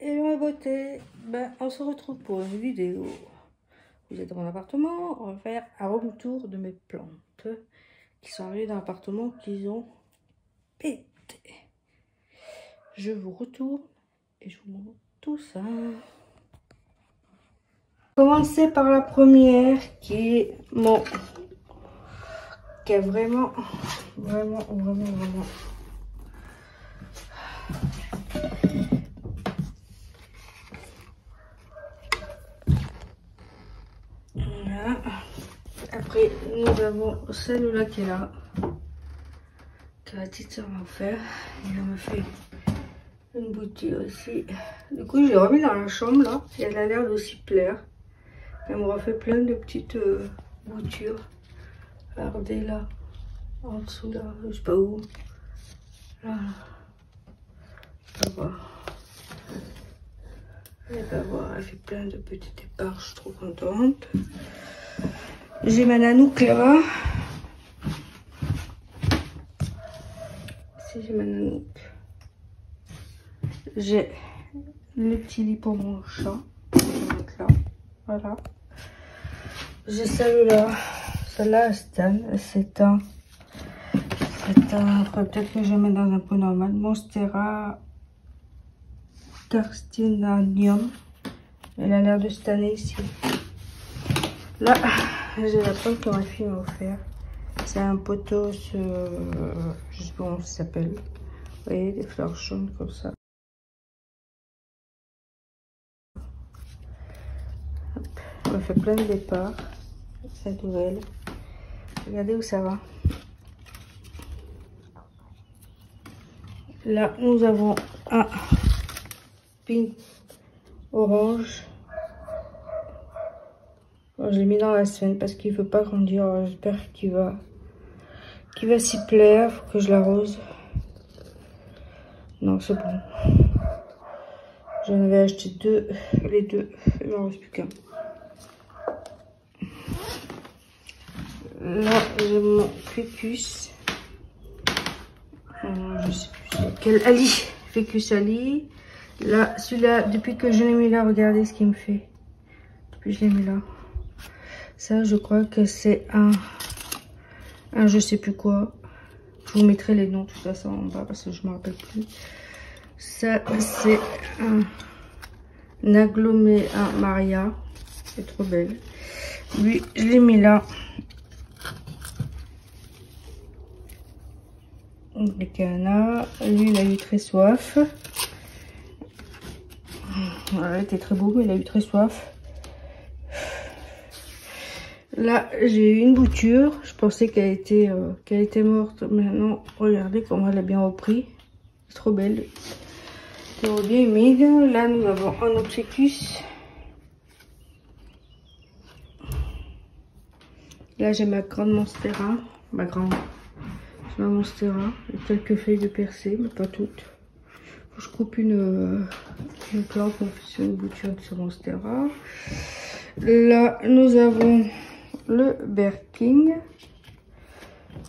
Et ma beauté, on se retrouve pour une vidéo. Vous êtes dans mon appartement, on va faire un room tour de mes plantes qui sont arrivées dans l'appartement qu'ils ont pété. Je vous retourne et je vous montre tout ça. Commencer par la première qui est vraiment. Voilà. Après, nous avons celle-là qui est là, que la petite soeur m'a offert. Elle m'a fait une boutique aussi. Du coup, je l'ai remis dans la chambre là. Et elle a l'air d'aussi plaire. Elle m'aura fait plein de petites boutures. Regardez là, en dessous là, je sais pas où. Là. On va voir. Et voilà, elle fait plein de petits départs, je suis trop contente. J'ai ma Nanook là-bas. Si j'ai ma Nanook. J'ai le petit lit pour mon chat. Je vais mettre là. Voilà. J'ai celle-là. Celle-là, Stan. C'est un. Peut-être que je vais mettre dans un pot normal. Monstera Carstinanium. Elle a l'air de stanner ici. Là, j'ai la plante que ma fille m'a offert. C'est un pothos, je sais pas comment ça s'appelle. Vous voyez, des fleurs jaunes comme ça. Hop. On fait plein de départs. Cette nouvelle. Regardez où ça va. Là, nous avons un pink orange. Bon, je l'ai mis dans la semaine parce qu'il ne veut pas grandir. J'espère qu'il va s'y plaire. Faut que je l'arrose. Non, c'est bon. J'en avais acheté deux, les deux. Il m'en reste plus qu'un. Là, j'ai mon ficus. Je sais plus c'est quel. Ali. Ficus Ali. Là, celui-là, depuis que je l'ai mis là, regardez ce qu'il me fait. Depuis que je l'ai mis là. Ça, je crois que c'est un je sais plus quoi. Je vous mettrai les noms, tout ça en bas parce que je ne me rappelle plus. Ça, c'est un Agloméa Maria. C'est trop belle. Lui, je l'ai mis là. Les canards. Lui, il a eu très soif. Voilà, il était très beau, mais il a eu très soif. Là, j'ai eu une bouture. Je pensais qu'elle était morte. Maintenant, regardez comment elle a bien repris. C'est trop belle. C'est bien humide. Là, nous avons un autre ficus. Là, j'ai ma grande monstera. Ma monstera. Et quelques feuilles de persil, mais pas toutes. Je coupe une plante pour faire une bouture de ce monstera. Là, nous avons le Berking.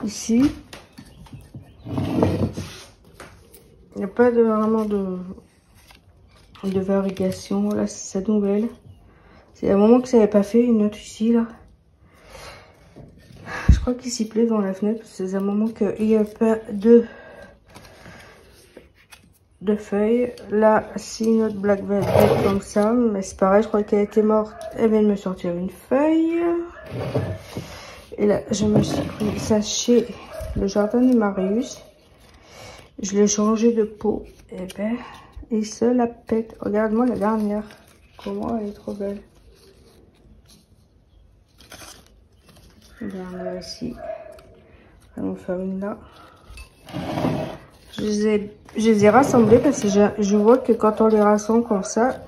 Ici. Il n'y a pas vraiment de variegation. Là, c'est cette nouvelle. C'est un moment que ça n'avait pas fait. Une autre ici, là. Je crois qu'il s'y plaît devant la fenêtre. C'est un moment qu'il n'y a pas de feuilles. Là, c'est une autre Black Velvet comme ça. Mais c'est pareil, je crois qu'elle était morte. Elle vient de me sortir une feuille. Et là, je me suis pris ça chez le Jardin de Marius. Je l'ai changé de pot. Et il se la pète. Regarde-moi la dernière. Comment elle est trop belle. Regarde ici. On va en faire une là. Je les ai rassemblés parce que je vois que quand on les rassemble comme ça,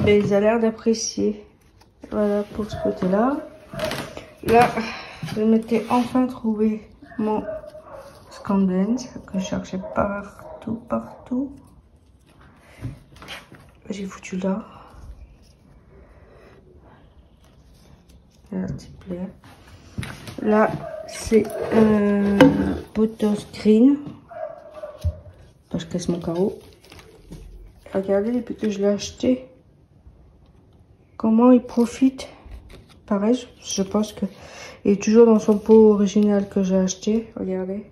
ils ont l'air d'apprécier. Voilà pour ce côté-là. Là, je m'étais enfin trouvé mon Scandens que je cherchais partout. J'ai foutu là. Un petit plaît. Là, c'est un pothos green. Je casse mon carreau. Regardez depuis que je l'ai acheté. Comment il profite. Pareil, je pense que il est toujours dans son pot original que j'ai acheté. Regardez.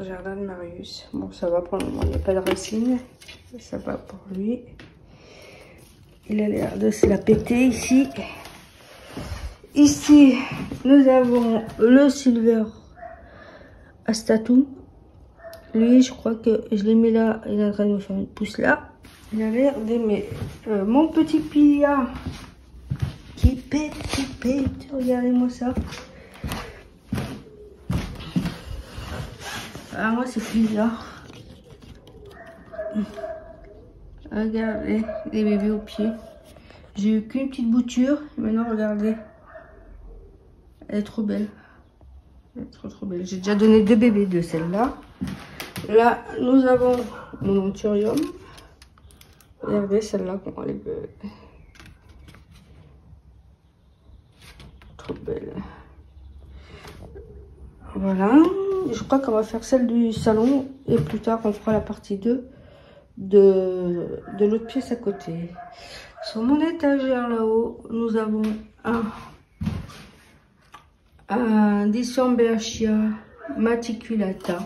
Jardin de Marius. Bon, ça va pour le moment. Il n'y a pas de racines. Ça va pour lui. Il a l'air de se la péter ici. Ici, nous avons le Silver Astatum. Lui, je crois que je l'ai mis là. Il est en train de me faire une pousse là. Il a l'air d'aimer. Mon petit Pilia qui pète, qui pète. Regardez-moi ça. Ah, moi, c'est Pilia. Regardez, les bébés au pied. J'ai eu qu'une petite bouture. Maintenant, regardez. Elle est trop belle. Elle est trop belle. J'ai déjà donné 2 bébés de celle-là. Là, nous avons mon Anthurium. Regardez celle-là, comment elle est belle. Trop belle. Voilà. Je crois qu'on va faire celle du salon. Et plus tard, on fera la partie 2 de l'autre pièce à côté. Sur mon étagère là-haut, nous avons un Dicymberchia maticulata.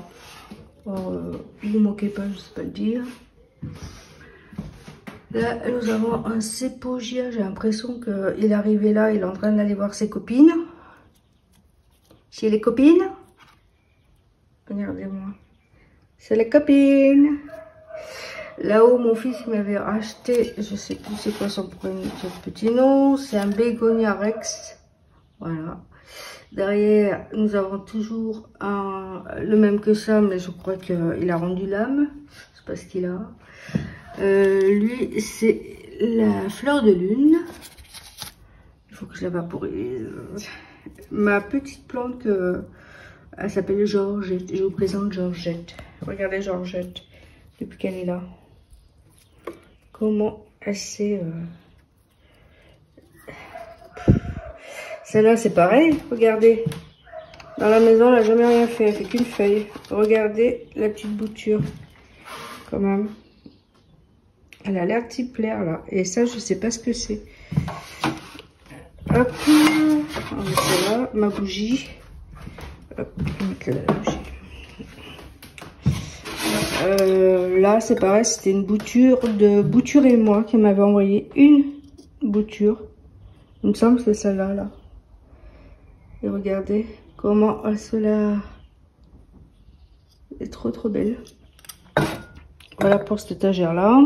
Ne vous moquez pas, je ne sais pas le dire. Là, nous avons un Sepogia. J'ai l'impression qu'il est arrivé là, il est en train d'aller voir ses copines. Chez les copines. Regardez-moi. C'est les copines. Là-haut, mon fils m'avait acheté, je sais plus c'est quoi son petit nom, c'est un Bégonia Rex. Voilà. Derrière, nous avons toujours le même que ça, mais je crois qu'il a rendu l'âme. Je sais pas ce qu'il a. Lui, c'est la fleur de lune. Il faut que je la vaporise. Ma petite plante, elle s'appelle Georgette. Je vous présente Georgette. Regardez Georgette, depuis qu'elle est là. Comment elle s'est... Celle-là, c'est pareil. Regardez. Dans la maison, elle n'a jamais rien fait. Elle fait qu'une feuille. Regardez la petite bouture. Quand même. Elle a l'air de s'y plaire, là. Et ça, je sais pas ce que c'est. Hop. On va mettre là. Ma bougie. Hop. Je vais mettre la bougie. Là, c'est pareil. C'était une bouture de Bouture et moi qui m'avait envoyé une bouture. Il me semble que c'est celle-là, là. Et regardez comment elle se la... Elle est trop belle. Voilà pour cette étagère là.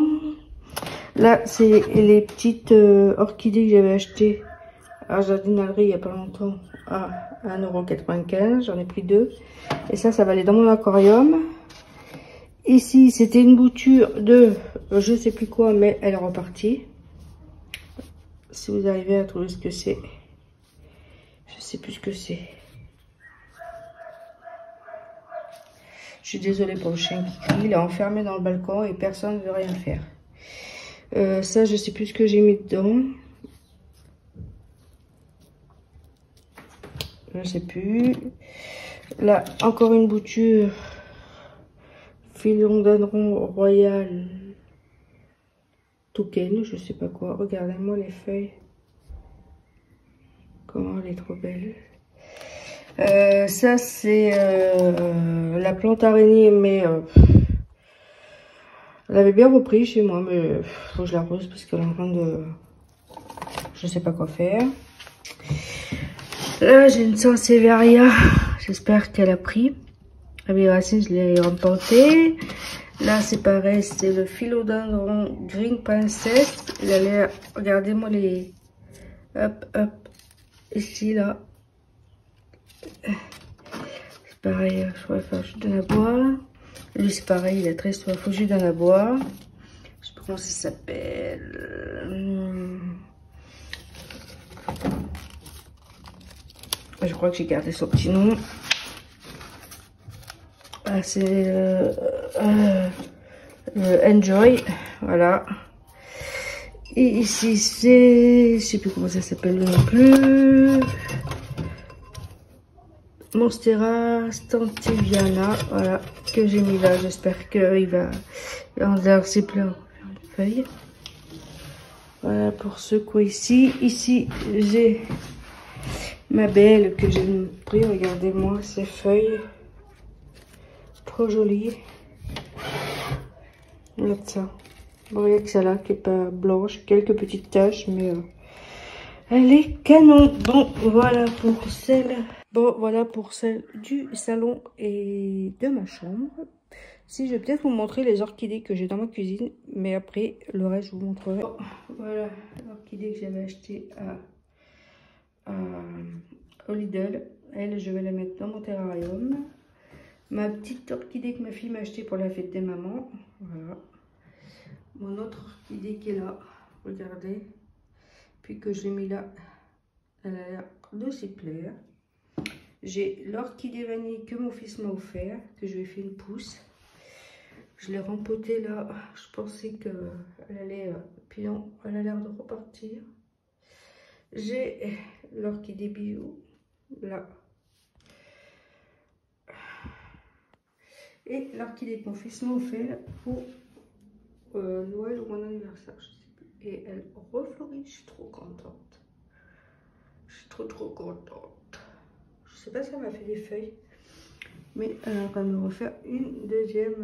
Là, c'est les petites orchidées que j'avais achetées à la jardinerie il n'y a pas longtemps à 1,95 €. J'en ai pris 2. Et ça va aller dans mon aquarium. Ici, c'était une bouture de je sais plus quoi, mais elle est repartie. Si vous arrivez à trouver ce que c'est. Je sais plus ce que c'est. Je suis désolée pour le chien qui crie. Il est enfermé dans le balcon et personne ne veut rien faire. Ça, je sais plus ce que j'ai mis dedans. Je sais plus. Là, encore une bouture. Philodendron royal. Toucan, je sais pas quoi. Regardez-moi les feuilles. Comment elle est trop belle. Ça, c'est la plante araignée, mais elle avait bien repris chez moi, mais faut que je l'arrose parce qu'elle est en train de... Je sais pas quoi faire. Là, j'ai une Sansevieria. J'espère qu'elle a pris. Avec les racines, je l'ai remporté. Là, c'est pareil, c'est le Philodendron Green Princess. Il a l'air... Regardez-moi les... Hop, hop. Ici, là. C'est pareil, je pourrais faire jus d'ananas à boire. Lui, c'est pareil, il a très soif. Il faut jus d'ananas à boire. Je sais pas comment ça s'appelle. Je crois que j'ai gardé son petit nom. Ah, c'est Enjoy. Voilà. Et ici, c'est... Je sais plus comment ça s'appelle non plus. Monstera Stantiviana, voilà, que j'ai mis là. J'espère qu'il va en avoir ses feuilles. Voilà pour ce quoi ici. Ici, j'ai ma belle que j'ai pris. Regardez-moi ces feuilles. Trop jolies. Regarde ça. Bon, il y a que celle-là qui est pas blanche. Quelques petites taches, mais elle est canon. Bon, voilà pour celle. Bon, voilà pour celle du salon et de ma chambre. Si, je vais peut-être vous montrer les orchidées que j'ai dans ma cuisine, mais après, le reste, je vous montrerai. Bon, voilà l'orchidée que j'avais achetée au Lidl. Elle, je vais la mettre dans mon terrarium. Ma petite orchidée que ma fille m'a achetée pour la fête des mamans. Voilà. Mon autre orchidée qui est là, regardez. Puis que je l'ai mis là, elle a l'air de s'y plaire. J'ai l'orchidée vanille que mon fils m'a offert, que je lui ai fait une pousse. Je l'ai rempotée là, je pensais qu'elle allait, puis non, elle a l'air de repartir. J'ai l'orchidée bijoux, là. Et l'orchidée que mon fils m'a offert pour Noël ou mon anniversaire, je sais plus. Et elle refleurit, je suis trop contente. Je suis trop contente. Je sais pas si elle m'a fait des feuilles, mais elle va me refaire une deuxième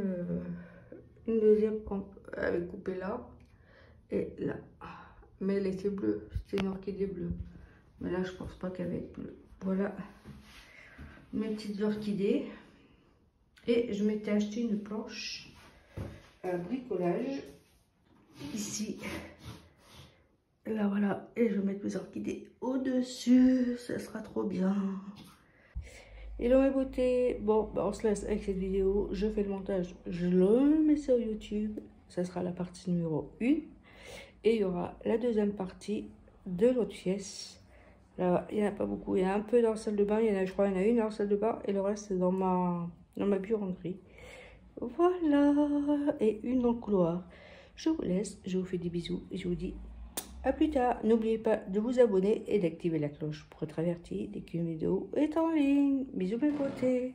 avec coupé là et là. Mais elle était bleue, c'était une orchidée bleue. Mais là, je pense pas qu'elle va être bleue. Voilà mes petites orchidées. Et je m'étais acheté une planche à bricolage ici. Là, voilà. Et je vais mettre mes orchidées au-dessus. Ça sera trop bien. Hello mes beautés. Bon, bah on se laisse avec cette vidéo. Je fais le montage. Je le mets sur YouTube. Ça sera la partie numéro 1. Et il y aura la deuxième partie de l'autre pièce. Là, il n'y en a pas beaucoup. Il y en a un peu dans la salle de bain. Je crois qu'il y en a une dans la salle de bain. Et le reste, c'est dans ma buanderie. Voilà. Et une dans le couloir. Je vous laisse. Je vous fais des bisous. Et je vous dis à plus tard. N'oubliez pas de vous abonner et d'activer la cloche pour être averti dès qu'une vidéo est en ligne. Bisous mes beautés.